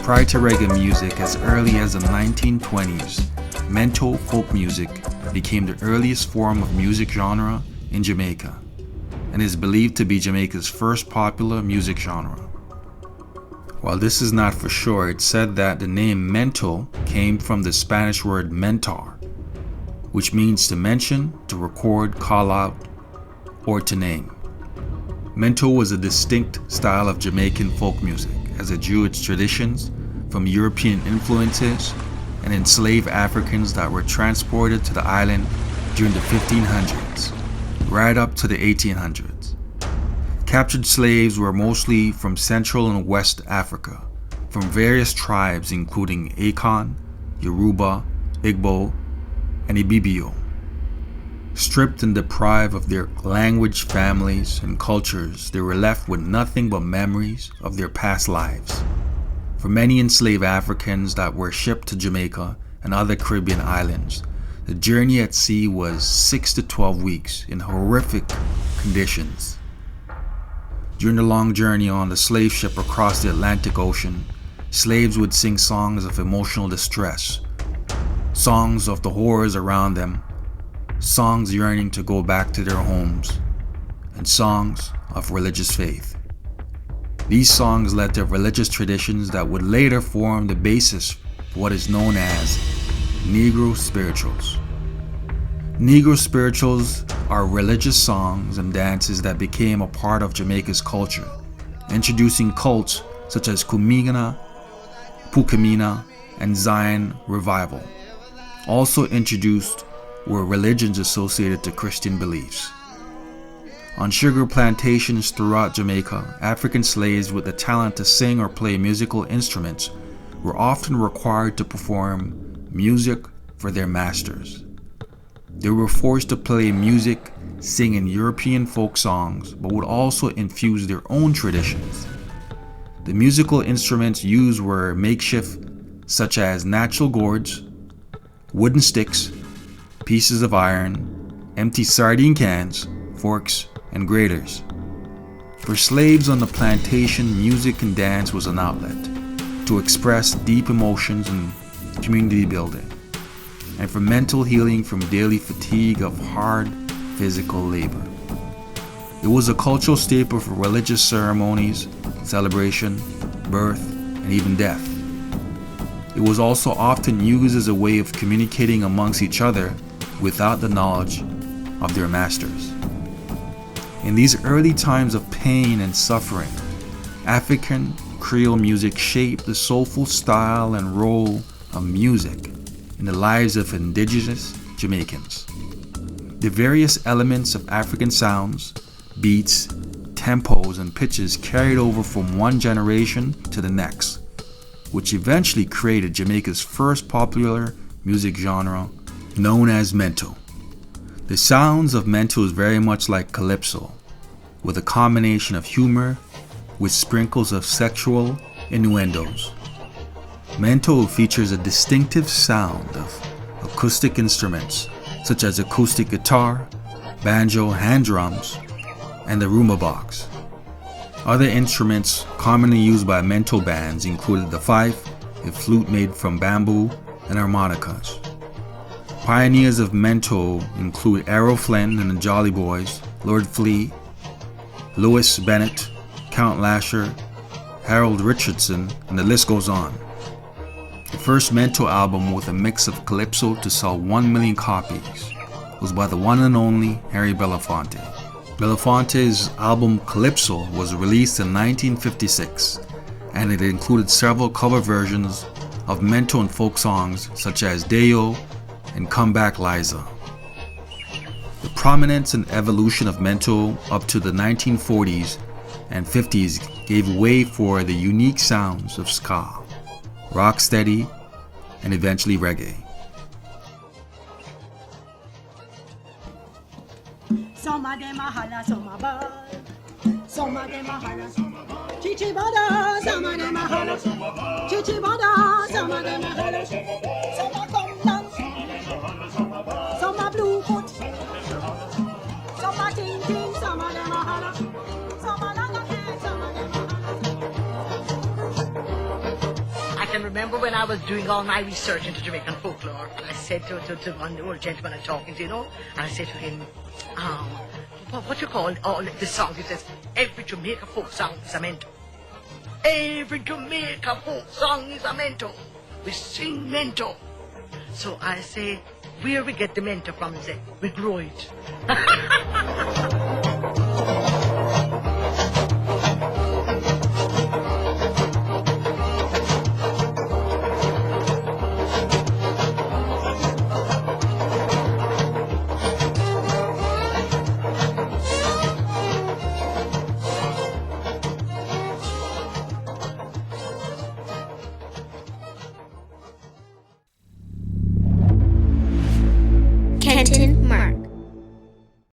Prior to reggae music, as early as the 1920s, Mento folk music became the earliest form of music genre in Jamaica and is believed to be Jamaica's first popular music genre. While this is not for sure, it's said that the name Mento came from the Spanish word mentar, which means to mention, to record, call out, or to name. Mento was a distinct style of Jamaican folk music as it drew its traditions from European influences and enslaved Africans that were transported to the island during the 1500s, right up to the 1800s. Captured slaves were mostly from Central and West Africa, from various tribes including Akan, Yoruba, Igbo, and Ibibio. Stripped and deprived of their language, families, and cultures, they were left with nothing but memories of their past lives. For many enslaved Africans that were shipped to Jamaica and other Caribbean islands, the journey at sea was 6 to 12 weeks in horrific conditions. During the long journey on the slave ship across the Atlantic Ocean, slaves would sing songs of emotional distress, songs of the horrors around them, songs yearning to go back to their homes, and songs of religious faith. These songs led to religious traditions that would later form the basis for what is known as Negro spirituals. Negro spirituals are religious songs and dances that became a part of Jamaica's culture, introducing cults such as Kumina, Pukamina, and Zion Revival. Also introduced were religions associated to Christian beliefs. On sugar plantations throughout Jamaica, African slaves with the talent to sing or play musical instruments were often required to perform music for their masters. They were forced to play music, singing European folk songs, but would also infuse their own traditions. The musical instruments used were makeshift, such as natural gourds, wooden sticks, pieces of iron, empty sardine cans, forks, and graters. For slaves on the plantation, music and dance was an outlet to express deep emotions and community building, and for mental healing from daily fatigue of hard physical labor. It was a cultural staple for religious ceremonies, celebration, birth, and even death. It was also often used as a way of communicating amongst each other without the knowledge of their masters. In these early times of pain and suffering, African Creole music shaped the soulful style and role of music in the lives of indigenous Jamaicans. The various elements of African sounds, beats, tempos, and pitches carried over from one generation to the next, which eventually created Jamaica's first popular music genre, known as Mento. The sounds of Mento is very much like calypso, with a combination of humor with sprinkles of sexual innuendos. Mento features a distinctive sound of acoustic instruments such as acoustic guitar, banjo, hand drums, and the rumba box. Other instruments commonly used by Mento bands included the fife, a flute made from bamboo, and harmonicas. Pioneers of Mento include Errol Flynn and the Jolly Boys, Lord Flea, Louis Bennett, Count Lasher, Harold Richardson, and the list goes on. The first Mento album with a mix of calypso to sell 1 million copies was by the one and only Harry Belafonte. Belafonte's album Calypso was released in 1956, and it included several cover versions of Mento and folk songs such as Deo and Come Back Liza. The prominence and evolution of Mento up to the 1940s and 50s gave way for the unique sounds of ska, rocksteady, and eventually reggae. Some of them a holla, some a ball. Some of them a holla, some a ball. Chichi bada, some of them a holla, some a ball. Chichi bada, some of them a holla, some a ball. Some a come down, some a blue foot, some a ting ting, some of them a holla, some a long hair, some of them a holla. can remember when I was doing all my research into Jamaican folklore, I said to one old gentleman I'm talking to, you know, and I said to him, what you call all this song? He says, every Jamaica folk song is a mento. Every Jamaica folk song is a mento. We sing mento. So I say, where we get the mento from? He said, we grow it.